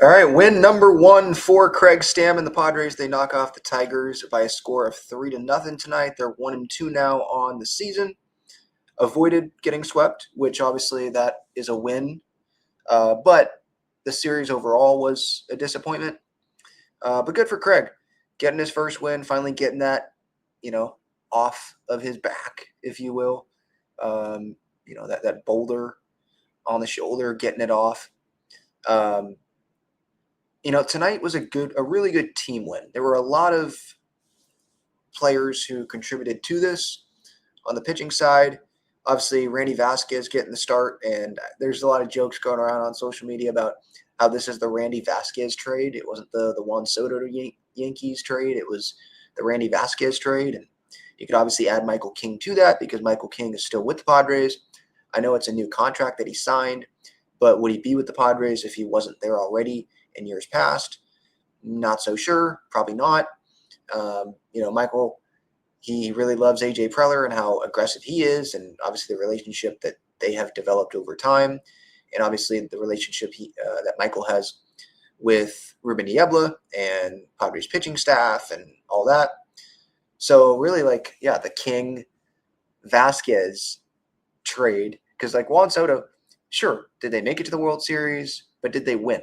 All right, win number one for Craig Stam and the Padres. They knock off the Tigers by a score of 3-0 tonight. They're 1-2 now on the season. Avoided getting swept, which obviously that is a win. But the series overall was a disappointment. But good for Craig, getting his first win, finally getting that, off of his back, if you will. That boulder on the shoulder, getting it off. Um, Tonight was a really good team win. There were a lot of players who contributed to this on the pitching side. Obviously, Randy Vasquez getting the start, and there's a lot of jokes going around on social media about how this is the Randy Vasquez trade. It wasn't the Juan Soto to Yankees trade. It was the Randy Vasquez trade, and you could obviously add Michael King to that because Michael King is still with the Padres. I know it's a new contract that he signed, but would he be with the Padres if he wasn't there already in years past? Not so sure. Probably not. Michael, he really loves AJ Preller and how aggressive he is, and obviously the relationship that they have developed over time, and obviously the relationship that Michael has with Ruben Niebla and Padres pitching staff and all that. So really, the King Vasquez trade, because Juan Soto, sure, did they make it to the World Series, but did they win?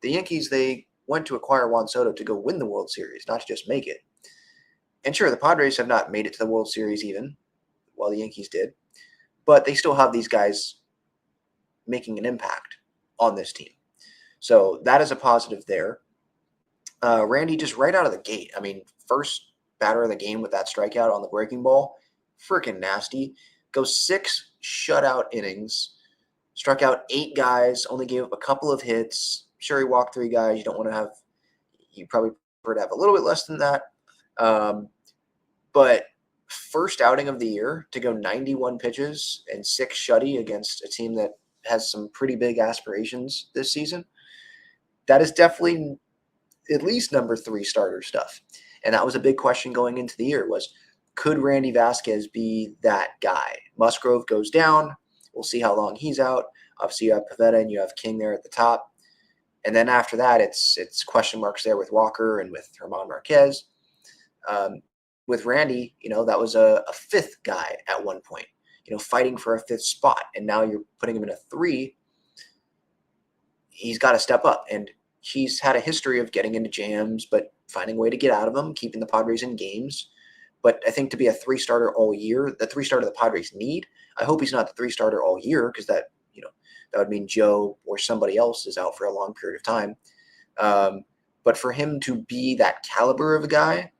The Yankees, they went to acquire Juan Soto to go win the World Series, not to just make it. And sure, the Padres have not made it to the World Series even, while the Yankees did, but they still have these guys making an impact on this team. So that is a positive there. Randy, just right out of the gate, first batter of the game with that strikeout on the breaking ball, freaking nasty. Goes 6 shutout innings, struck out 8 guys, only gave up a couple of hits. Sure, he walked 3 guys. You probably prefer to have a little bit less than that. But first outing of the year to go 91 pitches and 6 shutty against a team that has some pretty big aspirations this season. That is definitely at least number 3 starter stuff. And that was a big question going into the year was, could Randy Vasquez be that guy? Musgrove goes down. We'll see how long he's out. Obviously, you have Pivetta and you have King there at the top. And then after that, it's question marks there with Walker and with German Marquez. With Randy, that was a 5th guy at one point, fighting for a 5th spot. And now you're putting him in a 3. He's got to step up. And he's had a history of getting into jams, but finding a way to get out of them, keeping the Padres in games. But I think to be a 3 starter all year, the 3 starter the Padres need, I hope he's not the 3 starter all year because that would mean Joe or somebody else is out for a long period of time. But for him to be that caliber of a guy,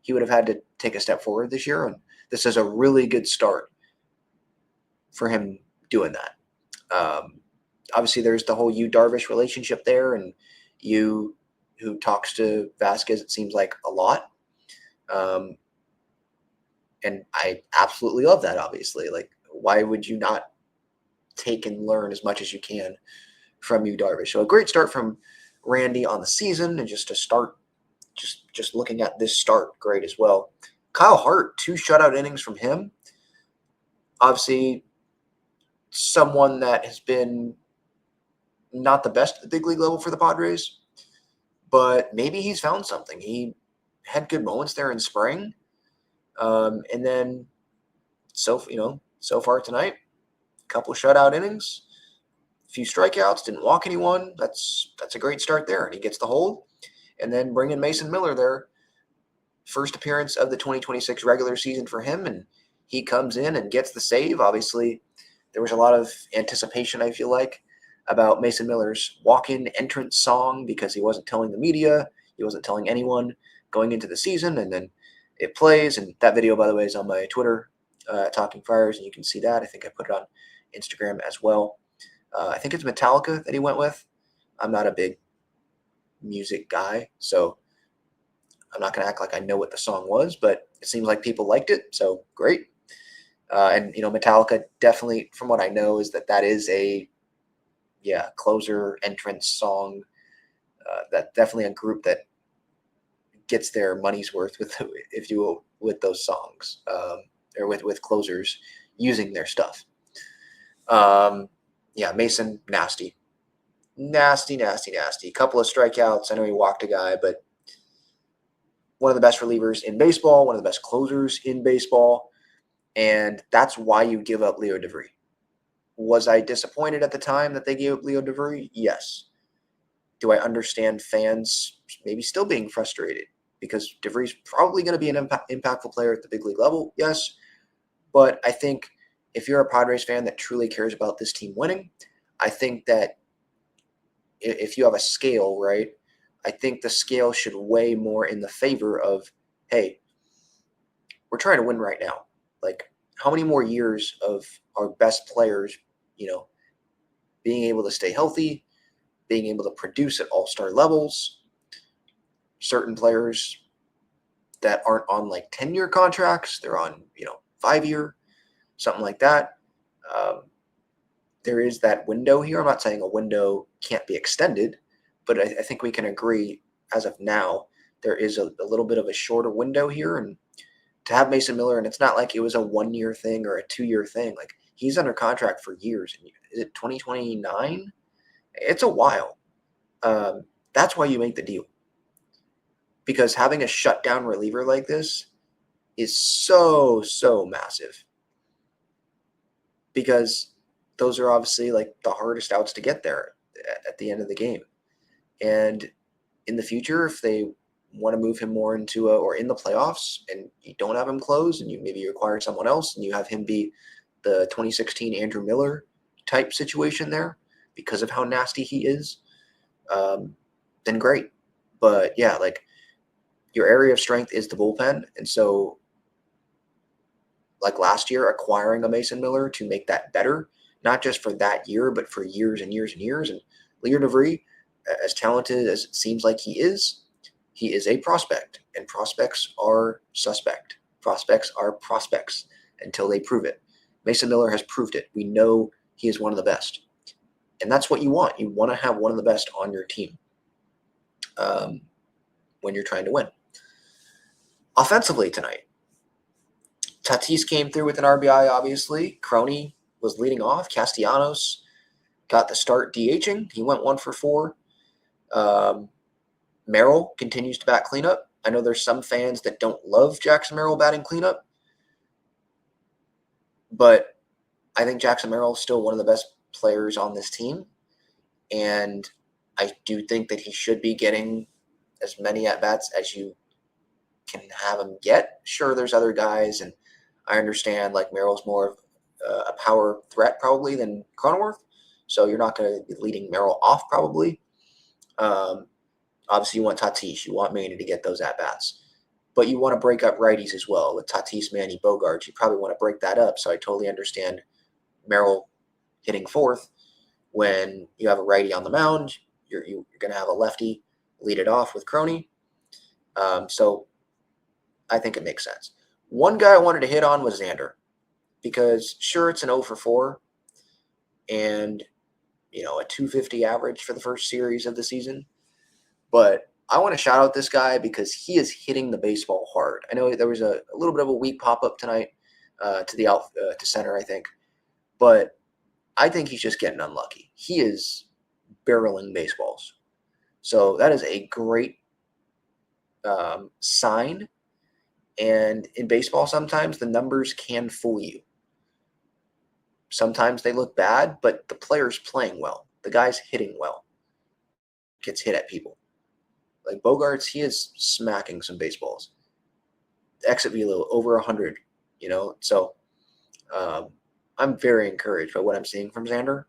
he would have had to take a step forward this year. And this is a really good start for him doing that. Obviously, there's the whole Darvish relationship there, and who talks to Vasquez, it seems like a lot. And I absolutely love that, obviously. Why would you not take and learn as much as you can from Darvish? So a great start from Randy on the season, and just to start, just looking at this start, great as well. Kyle Hart, 2 shutout innings from him. Obviously, someone that has been not the best at the big league level for the Padres, but maybe he's found something. He had good moments there in spring. And then so far tonight, a couple of shutout innings, a few strikeouts, didn't walk anyone. That's a great start there. And he gets the hold. And then bring in Mason Miller there. First appearance of the 2026 regular season for him. And he comes in and gets the save. Obviously, there was a lot of anticipation, I feel like, about Mason Miller's walk-in entrance song because he wasn't telling the media. He wasn't telling anyone going into the season. And then it plays. And that video, by the way, is on my Twitter, Talking Friars, and you can see that. I think I put it on Instagram as well. I think it's Metallica that he went with. I'm not a big music guy, so I'm not going to act like I know what the song was, but it seems like people liked it, so great. And Metallica definitely, from what I know, is that is a closer entrance song. That definitely a group that gets their money's worth with, if you will, with those songs, or with closers using their stuff. Mason, nasty nasty. A couple of strikeouts. I know he walked a guy, but one of the best relievers in baseball, one of the best closers in baseball, and that's why you give up Leo DeVry. Was I disappointed at the time that they gave up Leo DeVry? Yes. Do I understand fans maybe still being frustrated? Because DeVry's probably going to be an impactful player at the big league level, yes. But I think if you're a Padres fan that truly cares about this team winning, I think that if you have a scale, right, I think the scale should weigh more in the favor of, hey, we're trying to win right now. Like, how many more years of our best players, being able to stay healthy, being able to produce at all-star levels, certain players that aren't on like 10-year contracts, they're on, 5-year, something like that. There is that window here. I'm not saying a window can't be extended, but I think we can agree as of now, there is a little bit of a shorter window here. And to have Mason Miller, and it's not like it was a 1-year thing or a 2-year thing. Like, he's under contract for years. Is it 2029? It's a while. That's why you make the deal. Because having a shutdown reliever like this is so massive. Because those are obviously like the hardest outs to get there at the end of the game. And in the future, if they want to move him more into or in the playoffs and you don't have him close and you acquire someone else and you have him be the 2016 Andrew Miller type situation there because of how nasty he is, then great. But yeah, like, your area of strength is the bullpen. And so, like last year, acquiring a Mason Miller to make that better, not just for that year, but for years and years and years. And Leo DeVry, as talented as it seems like he is a prospect. And prospects are suspect. Prospects are prospects until they prove it. Mason Miller has proved it. We know he is one of the best. And that's what you want. You want to have one of the best on your team when you're trying to win. Offensively tonight, Tatis came through with an RBI, obviously. Crony was leading off. Castellanos got the start DHing. He went 1 for 4. Merrill continues to bat cleanup. I know there's some fans that don't love Jackson Merrill batting cleanup, but I think Jackson Merrill is still one of the best players on this team, and I do think that he should be getting as many at-bats as you can have him get. Sure, there's other guys, and I understand like Merrill's more of a power threat probably than Cronenworth, so you're not going to be leading Merrill off probably. Obviously, you want Tatis, you want Manny to get those at-bats, but you want to break up righties as well. With Tatis, Manny, Bogaerts, you probably want to break that up, so I totally understand Merrill hitting fourth when you have a righty on the mound. You're going to have a lefty lead it off with Crony. So I think it makes sense. One guy I wanted to hit on was Xander, because sure, it's an 0 for 4 and, a 250 average for the first series of the season. But I want to shout out this guy because he is hitting the baseball hard. I know there was a little bit of a weak pop-up tonight to center, I think. But I think he's just getting unlucky. He is barreling baseballs. So that is a great sign. And in baseball, sometimes the numbers can fool you. Sometimes they look bad, but the player's playing well. The guy's hitting well. Gets hit at people. Like Bogaerts, he is smacking some baseballs. Exit velo over 100, So I'm very encouraged by what I'm seeing from Xander.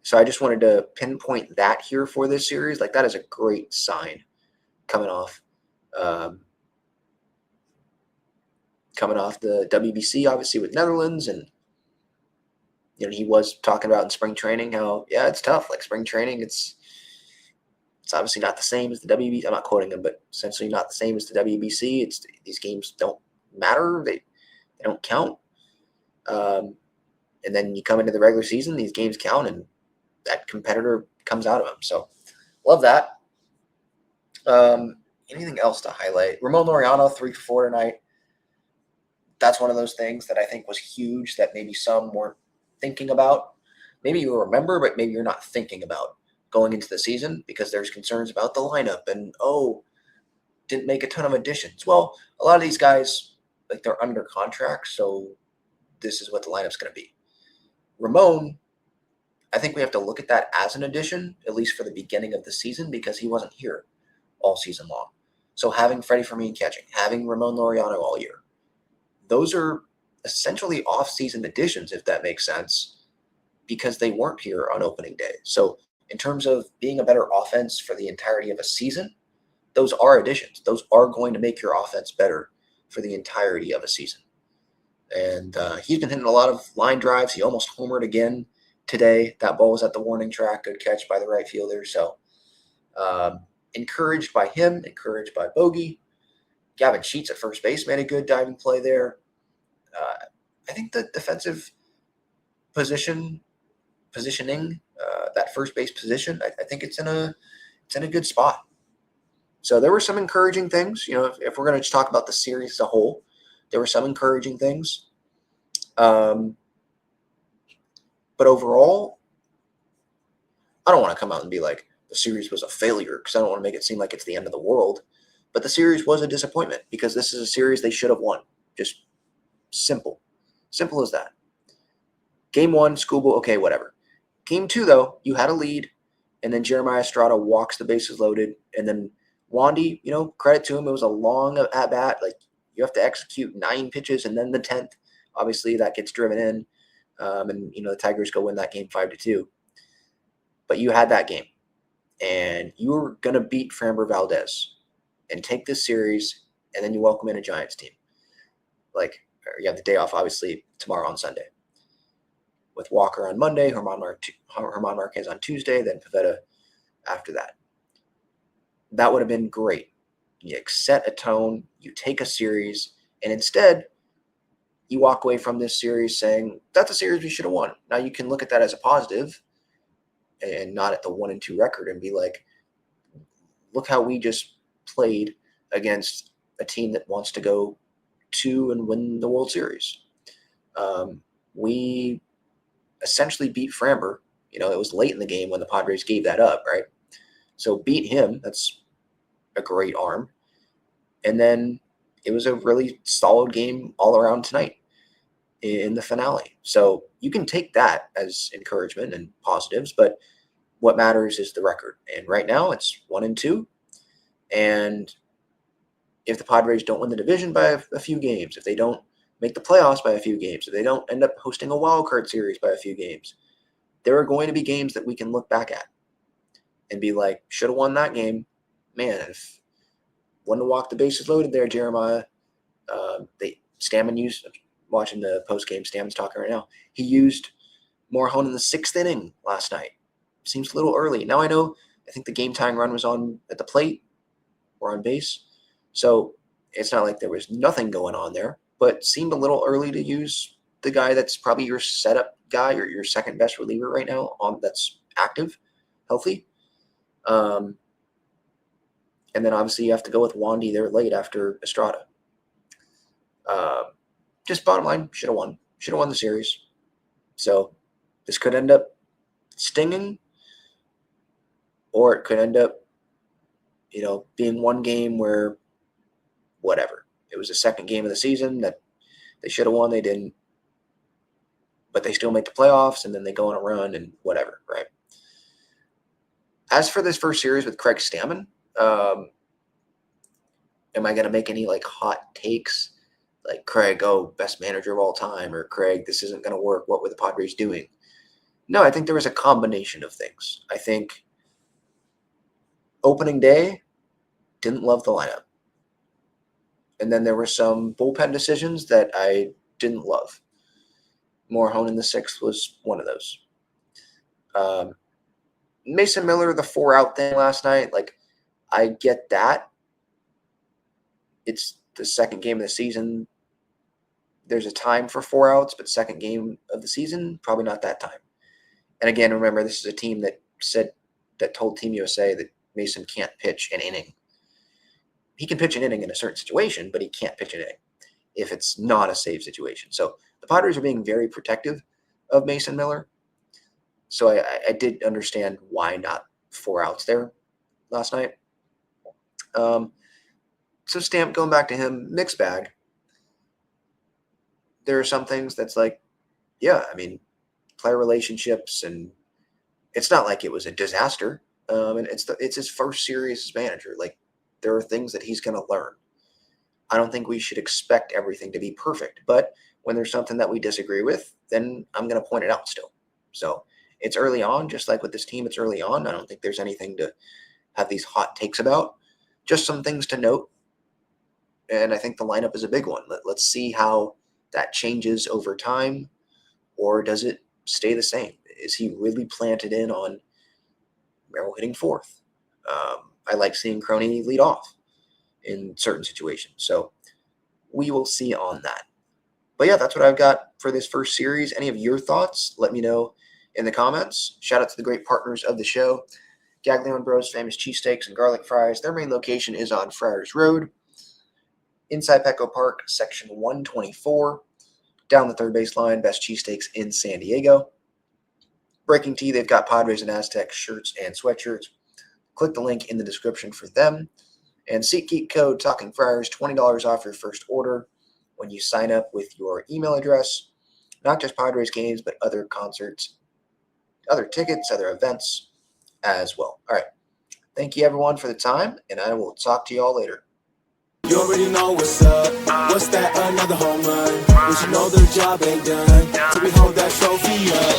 So I just wanted to pinpoint that here for this series. Like, that is a great sign coming off the WBC, obviously, with Netherlands. And, he was talking about in spring training how, yeah, it's tough. Like, spring training, it's obviously not the same as the WBC. I'm not quoting him, but essentially not the same as the WBC. These games don't matter. They don't count. And then you come into the regular season, these games count, and that competitor comes out of them. So, love that. Anything else to highlight? Ramon Laureano, 3 for 4 tonight. That's one of those things that I think was huge that maybe some weren't thinking about. maybe you remember, but maybe you're not thinking about going into the season because there's concerns about the lineup and, didn't make a ton of additions. Well, a lot of these guys, like, they're under contract, so this is what the lineup's going to be. Ramon, I think we have to look at that as an addition, at least for the beginning of the season, because he wasn't here all season long. So having Freddie Fermin catching, having Ramon Laureano all year, those are essentially off-season additions, if that makes sense, because they weren't here on opening day. So in terms of being a better offense for the entirety of a season, those are additions. Those are going to make your offense better for the entirety of a season. And he's been hitting a lot of line drives. He almost homered again today. That ball was at the warning track. Good catch by the right fielder. So encouraged by him, encouraged by Bogey. Gavin Sheets at first base made a good diving play there. I think the defensive positioning, that first base position, I think it's in a good spot. So there were some encouraging things. If we're going to just talk about the series as a whole, there were some encouraging things. But overall, I don't want to come out and be like the series was a failure because I don't want to make it seem like it's the end of the world. But the series was a disappointment because this is a series they should have won. Just simple. Simple as that. Game 1, Skubal, okay, whatever. Game 2, though, you had a lead, and then Jeremiah Estrada walks the bases loaded, and then Wandy, credit to him, it was a long at-bat. Like, you have to execute 9 pitches, and then the 10th. Obviously, that gets driven in, and, the Tigers go win that game 5-2. But you had that game, and you were going to beat Framber Valdez and take this series, and then you welcome in a Giants team. Like, you have the day off, obviously, tomorrow on Sunday. With Walker on Monday, Herman Marquez on Tuesday, then Pivetta after that. That would have been great. You set a tone, you take a series, and instead, you walk away from this series saying, that's a series we should have won. Now, you can look at that as a positive and not at the 1-2 record and be like, look how we just played against a team that wants to go to and win the World Series. We essentially beat Framber. It was late in the game when the Padres gave that up, right? So beat him. That's a great arm. And then it was a really solid game all around tonight in the finale. So you can take that as encouragement and positives, but what matters is the record. And right now it's 1-2. And if the Padres don't win the division by a few games, if they don't make the playoffs by a few games, if they don't end up hosting a wild card series by a few games, there are going to be games that we can look back at and be like, should have won that game. Man, if wouldn't have walked the bases loaded there, Jeremiah. Stammen used, watching the post game, Stammen's talking right now, he used Morejon in the 6th inning last night. Seems a little early. Now I think the game tying run was on at the plate or on base. So it's not like there was nothing going on there, but seemed a little early to use the guy that's probably your setup guy or your second best reliever right now that's active, healthy. And then obviously you have to go with Wandy there late after Estrada. Just bottom line, should have won. Should have won the series. So this could end up stinging, or it could end up, being one game where whatever. It was the second game of the season that they should have won. They didn't. But they still make the playoffs, and then they go on a run and whatever, right? As for this first series with Craig Stammen, am I going to make any, hot takes? Like, Craig, best manager of all time, or Craig, this isn't going to work. What were the Padres doing? No, I think there was a combination of things. I think opening day, didn't love the lineup. And then there were some bullpen decisions that I didn't love. Morejon in the 6th was one of those. Mason Miller, the 4-out thing last night, I get that. It's the second game of the season. There's a time for 4 outs, but second game of the season, probably not that time. And again, remember, this is a team that told Team USA that Mason can't pitch an inning. He can pitch an inning in a certain situation, but he can't pitch an inning if it's not a save situation. So the Padres are being very protective of Mason Miller. So I did understand why not 4 outs there last night. So Stamp, going back to him, mixed bag. There are some things that's like, yeah, I mean, player relationships, and it's not like it was a disaster. And it's his first series as manager. Like, there are things that he's going to learn. I don't think we should expect everything to be perfect, but when there's something that we disagree with, then I'm going to point it out still. So it's early on, just like with this team, it's early on. I don't think there's anything to have these hot takes about. Just some things to note. And I think the lineup is a big one. Let's see how that changes over time, or does it stay the same? Is he really planted in on Merrill hitting fourth? I like seeing Crony lead off in certain situations. So we will see on that. But yeah, that's what I've got for this first series. Any of your thoughts, let me know in the comments. Shout out to the great partners of the show, Gaglione Bros, famous cheesesteaks and garlic fries. Their main location is on Friars Road, inside Petco Park, section 124, down the third baseline, best cheesesteaks in San Diego. Breaking Tea, they've got Padres and Aztecs shirts and sweatshirts. Click the link in the description for them. And SeatGeek code Talking Friars, $20 off your first order when you sign up with your email address. Not just Padres games, but other concerts, other tickets, other events as well. All right. Thank you, everyone, for the time, and I will talk to you all later. You already know what's up. What's that? Another home run. But you know the job ain't done till we hold that trophy up.